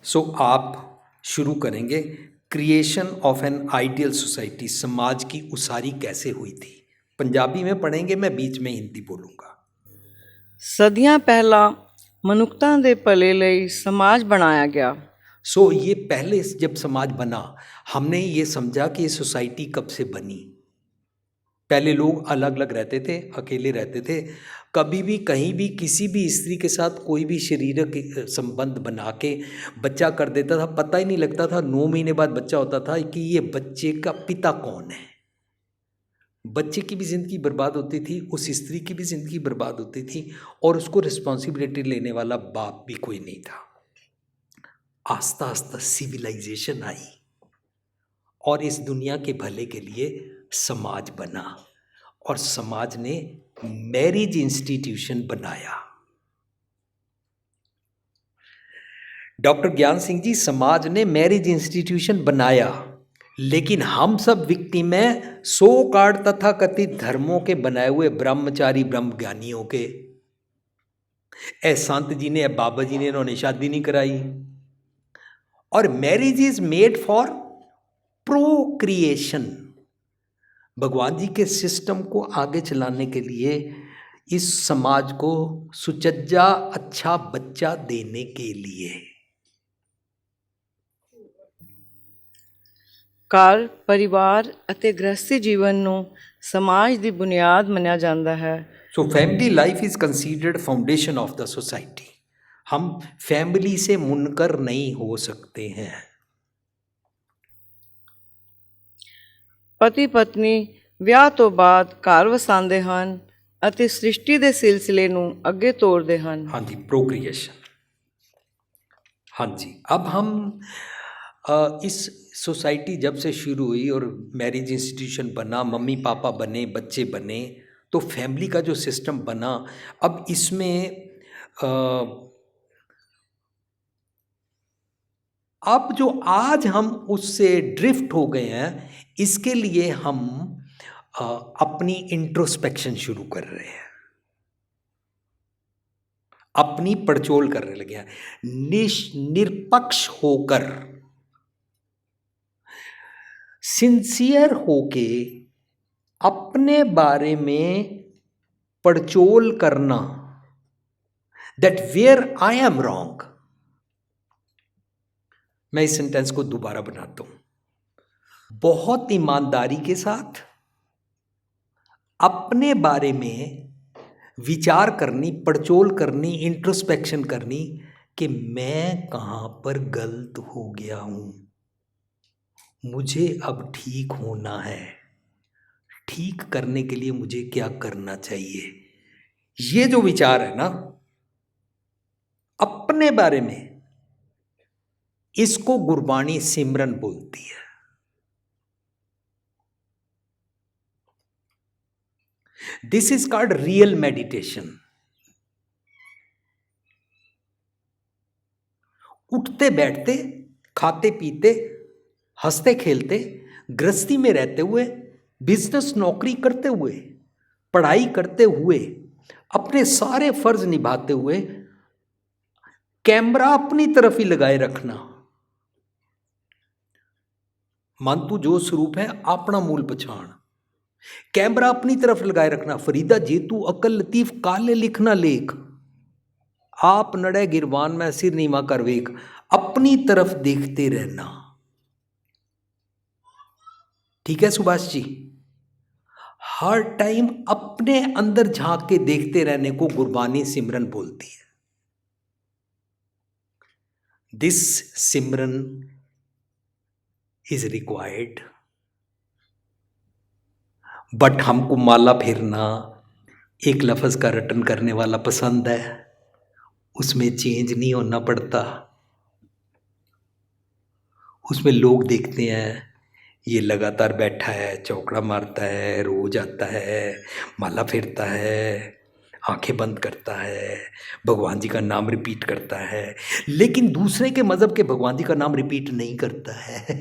सो आप शुरू करेंगे creation of an ideal society, समाज की उसारी कैसे हुई थी। पंजाबी में पढ़ेंगे, मैं बीच में हिंदी बोलूँगा। ਸਦੀਆਂ ਪਹਿਲਾਂ ਮਨੁੱਖਤਾ ਦੇ ਭਲੇ ਲਈ ਸਮਾਜ ਬਣਾਇਆ ਗਿਆ। सो ये पहले जब समाज बना, हमने ये समझा कि ये सोसाइटी कब से बनी। पहले लोग अलग अलग रहते थे, अकेले रहते थे। कभी भी कहीं भी किसी भी स्त्री के साथ कोई भी शारीरिक संबंध बना के बच्चा कर देता था, पता ही नहीं लगता था। 9 महीने बाद बच्चा होता था कि ये बच्चे का पिता कौन है। बच्चे की भी ज़िंदगी बर्बाद होती थी, उस स्त्री की भी ज़िंदगी बर्बाद होती थी, और उसको रिस्पॉन्सिबिलिटी लेने वाला बाप भी कोई नहीं था। आस्ता आस्ता सिविलाइजेशन आई और इस दुनिया के भले के लिए समाज बना, और समाज ने मैरिज इंस्टीट्यूशन बनाया। डॉक्टर ज्ञान सिंह जी, समाज ने मैरिज इंस्टीट्यूशन बनाया, लेकिन हम सब विक्टिम हैं सो कार्ड तथा कथित धर्मों के बनाए हुए ब्रह्मचारी ब्रह्म ज्ञानियों के। ए संत जी ने, बाबा जी ने, इन्होंने शादी नहीं कराई। और marriage is made for procreation. भगवान जी के सिस्टम को आगे चलाने के लिए, इस समाज को सुचज्जा अच्छा बच्चा देने के लिए। ਘਰ ਪਰਿਵਾਰ ਅਤੇ ਗ੍ਰਸਤੀ ਜੀਵਨ ਨੂੰ ਸਮਾਜ ਦੀ ਬੁਨਿਆਦ ਮੰਨਿਆ ਜਾਂਦਾ ਹੈ। So family life is considered foundation of the society. हम फैमिली से मुनकर नहीं हो सकते हैं। ਪਤੀ ਪਤਨੀ ਵਿਆਹ ਤੋਂ ਬਾਅਦ ਘਰ ਵਸਾਉਂਦੇ ਹਨ ਅਤੇ ਸ੍ਰਿਸ਼ਟੀ ਦੇ ਸਿਲਸਿਲੇ ਨੂੰ ਅੱਗੇ ਤੋਰਦੇ ਹਨ। हाँ जी, प्रोक्रिएशन। हाँ जी, अब हम इस सोसाइटी जब से शुरू हुई और मैरिज इंस्टीट्यूशन बना, मम्मी पापा बने, बच्चे बने, तो फैमिली का जो सिस्टम बना, अब इसमें अब जो आज हम उससे ड्रिफ्ट हो गए हैं, इसके लिए हम अपनी इंट्रोस्पेक्शन शुरू कर रहे हैं, अपनी पड़चोल करने लगे हैं, निष्पक्ष होकर, सिंसियर होके अपने बारे में पड़चोल करना, that where I am wrong. मैं इस सेंटेंस को दोबारा बनाता हूं। बहुत ईमानदारी के साथ अपने बारे में विचार करनी, पड़चोल करनी, इंट्रोस्पेक्शन करनी कि मैं कहाँ पर गलत हो गया हूँ, मुझे अब ठीक होना है, ठीक करने के लिए मुझे क्या करना चाहिए। ये जो विचार है ना अपने बारे में, इसको गुरबाणी सिमरन बोलती है। This is called real meditation. उठते बैठते, खाते पीते, हंसते खेलते, गृहस्थी में रहते हुए, बिजनेस नौकरी करते हुए, पढ़ाई करते हुए, अपने सारे फर्ज निभाते हुए, कैमरा अपनी तरफ ही लगाए रखना। मन तू जो स्वरूप है अपना मूल पछाण, कैमरा अपनी तरफ लगाए रखना। फरीदा जेतू अकल लतीफ काले लिखना लेख, आप नड़े गिरवान में सिर नीवा कर वेख। अपनी तरफ देखते रहना। ठीक है सुभाष जी, हर टाइम अपने अंदर झांक के देखते रहने को गुरबानी सिमरन बोलती है। This Simran is required, but हमको माला फेरना, एक लफ्ज़ का रटन करने वाला पसंद है, उसमें चेंज नहीं होना पड़ता। उसमें लोग देखते हैं ये लगातार बैठा है, चौकड़ा मारता है, रोज आता है, माला फेरता है, आंखें बंद करता है, भगवान जी का नाम रिपीट करता है, लेकिन दूसरे के मज़हब के भगवान जी का नाम रिपीट नहीं करता है।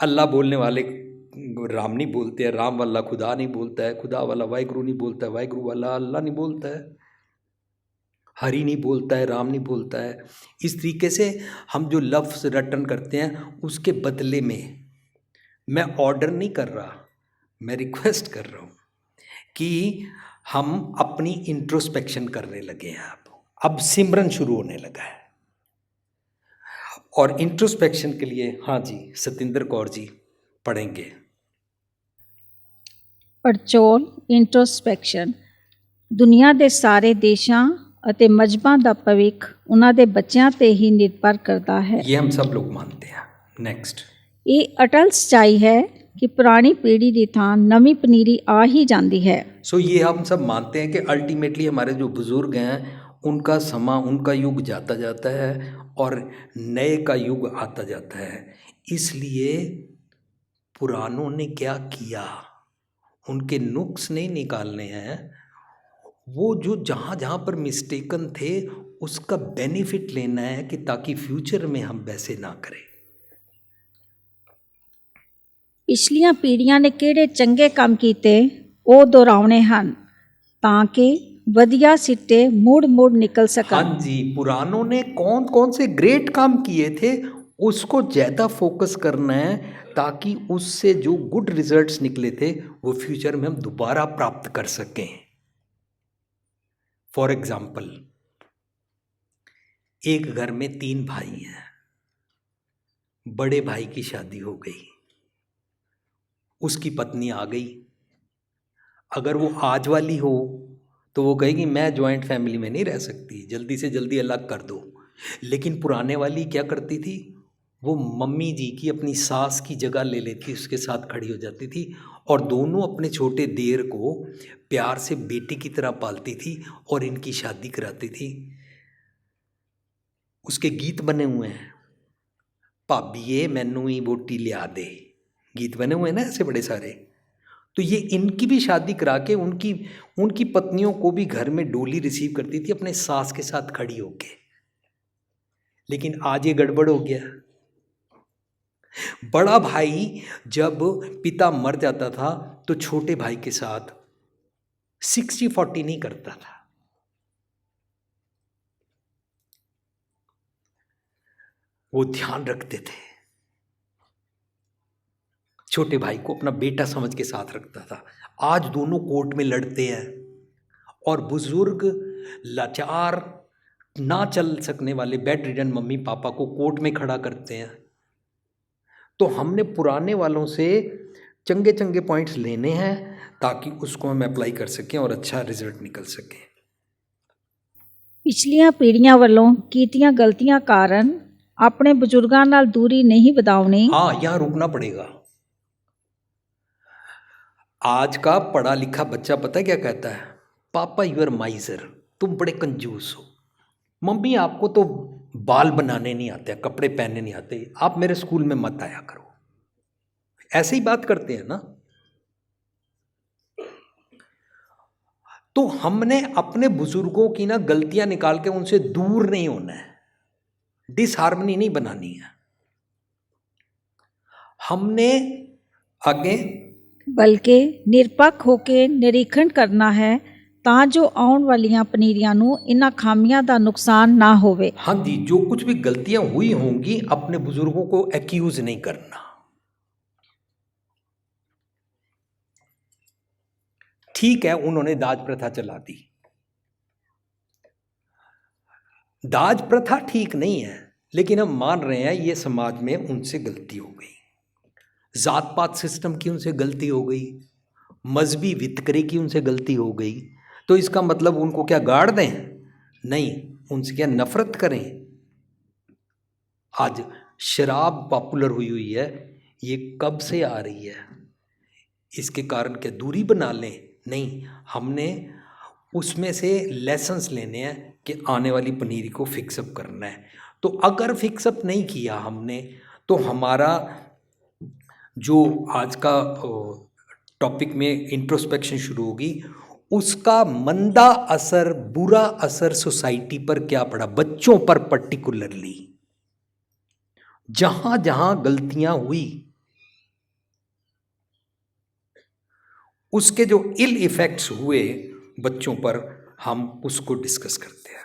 अल्लाह बोलने वाले राम नहीं बोलते हैं, राम वाला खुदा नहीं बोलता है, खुदा वाला वाहिगुरु नहीं बोलता है, वाहिगुरु वाला अल्लाह नहीं बोलता है। हरि नहीं बोलता है, राम नहीं बोलता है। इस तरीके से हम जो लफ्ज़ रटन करते हैं उसके बदले में मैं ऑर्डर नहीं कर रहा, मैं रिक्वेस्ट कर रहा हूँ कि हम अपनी इंट्रोस्पेक्शन करने लगे हैं। अब सिमरन शुरू होने लगा है और इंट्रोस्पेक्शन के लिए हाँ जी सतिंदर कौर जी पढ़ेंगे। ਪੜਚੋਲ ਇੰਟਰੋਸਪੈਕਸ਼ਨ। ਦੁਨੀਆ ਦੇ ਸਾਰੇ ਦੇਸ਼ਾਂ ਅਤੇ ਮਜ਼ਹਬਾਂ ਦਾ ਭਵਿੱਖ ਉਹਨਾਂ ਦੇ ਬੱਚਿਆਂ ਤੇ ਹੀ ਨਿਰਭਰ ਕਰਦਾ ਹੈ। ये हम सब लोग मानते हैं। नेक्स्ट। ਇਹ ਅਟਲ ਸੱਚਾਈ ਹੈ ਕਿ ਪੁਰਾਣੀ ਪੀੜ੍ਹੀ ਦੀ ਥਾਂ ਨਵੀਂ ਪਨੀਰੀ ਆ ਹੀ ਜਾਂਦੀ ਹੈ। सो ये हम सब मानते हैं कि अल्टीमेटली हमारे जो बुज़ुर्ग हैं उनका समा, उनका युग जाता जाता है और नए का युग आता जाता है। इसलिए पुरानों ने क्या किया, उनके नुक्स नहीं निकालने हैं, वो जो जहाँ जहाँ पर मिस्टेकन थे उसका बेनिफिट लेना है कि ताकि फ्यूचर में हम वैसे ना करें। ਪਿਛਲੀਆਂ ਪੀੜ੍ਹੀਆਂ ਨੇ ਕਿਹੜੇ ਚੰਗੇ ਕੰਮ ਕੀਤੇ ਉਹ ਦੁਹਰਾਉਣੇ ਹਨ ਤਾਂ ਕਿ ਵਧੀਆ ਸਿੱਟੇ ਮੁੜ ਨਿਕਲ ਸਕਣ। हाँ जी, पुरानों ने कौन कौन से ग्रेट काम किए थे उसको ज़्यादा फोकस करना है ताकि उससे जो गुड रिजल्ट्स निकले थे वो फ्यूचर में हम दोबारा प्राप्त कर सकें। फॉर एग्जाम्पल, एक घर में 3 भाई हैं, बड़े भाई की शादी हो गई, उसकी पत्नी आ गई। अगर वो आज वाली हो तो वो कहेगी मैं जॉइंट फैमिली में नहीं रह सकती, जल्दी से जल्दी अलग कर दो। लेकिन पुराने वाली क्या करती थी, वो मम्मी जी की अपनी सास की जगह ले लेती, उसके साथ खड़ी हो जाती थी और दोनों अपने छोटे देर को प्यार से बेटी की तरह पालती थी और इनकी शादी कराती थी। उसके गीत बने हुए हैं, भाभीए मैनू ही वोटी लिया दे, गीत बने हुए हैं ना ऐसे बड़े सारे। तो ये इनकी भी शादी करा के उनकी पत्नियों को भी घर में डोली रिसीव करती थी अपने सास के साथ खड़ी होके। लेकिन आज ये गड़बड़ हो गया। बड़ा भाई जब पिता मर जाता था तो छोटे भाई के साथ 60-40 नहीं करता था। वो ध्यान रखते थे, छोटे भाई को अपना बेटा समझ के साथ रखता था। आज दोनों कोर्ट में लड़ते हैं और बुजुर्ग लाचार ना चल सकने वाले बेड रिडन मम्मी पापा को कोर्ट में खड़ा करते हैं। तो हमने पुराने वालों से चंगे चंगे पॉइंट्स लेने हैं ताकि उसको हम अप्लाई कर सकें और अच्छा रिजल्ट निकल सके। ਪਿਛਲੀਆਂ ਪੀੜ੍ਹੀਆਂ ਵੱਲੋਂ ਕੀਤੀਆਂ ਗਲਤੀਆਂ ਕਾਰਨ ਆਪਣੇ ਬਜ਼ੁਰਗਾਂ ਨਾਲ ਦੂਰੀ ਨਹੀਂ ਵਧਾਉਣੀ। हाँ, यहाँ रुकना पड़ेगा। आज का पढ़ा लिखा बच्चा पता है क्या कहता है, पापा यू आर माइजर, तुम बड़े कंजूस हो। मम्मी आपको तो बाल बनाने नहीं आते, कपड़े पहनने नहीं आते, आप मेरे स्कूल में मत आया करो। ऐसे ही बात करते हैं ना। तो हमने अपने बुजुर्गों की ना गलतियां निकाल के उनसे दूर नहीं होना है, डिसहार्मनी नहीं बनानी है। हमने आगे ਬਲਕਿ ਨਿਰਪੱਖ ਹੋ ਕੇ ਨਿਰੀਖਣ ਕਰਨਾ ਹੈ ਤਾਂ ਜੋ ਆਉਣ ਵਾਲੀਆਂ ਪਨੀਰੀਆਂ ਨੂੰ ਇਹਨਾਂ ਖਾਮੀਆਂ ਦਾ ਨੁਕਸਾਨ ਨਾ ਹੋਵੇ। हाँ जी, जो कुछ भी गलतियां हुई होंगी अपने बुजुर्गों को एक्यूज नहीं करना। ठीक है, उन्होंने दाज प्रथा चला दी, दाज प्रथा ठीक नहीं है, लेकिन हम मान रहे हैं ये समाज में उनसे गलती हो गई, जात पात सिस्टम की उनसे गलती हो गई, मजहबी वितकरे की उनसे गलती हो गई। तो इसका मतलब उनको क्या गाड़ दें? नहीं, उनसे क्या नफरत करें? आज शराब पॉपुलर हुई है, ये कब से आ रही है? इसके कारण क्या दूरी बना लें? नहीं, हमने उसमें से लेसन्स लेने हैं कि आने वाली पनीरी को फिक्सअप करना है। तो अगर फिक्सअप नहीं किया हमने तो हमारा जो आज का टॉपिक में इंट्रोस्पेक्शन शुरू होगी, उसका मंदा असर, बुरा असर सोसाइटी पर क्या पड़ा, बच्चों पर पर्टिकुलरली। जहां जहां गलतियां हुई उसके जो इल इफेक्ट्स हुए बच्चों पर, हम उसको डिस्कस करते हैं।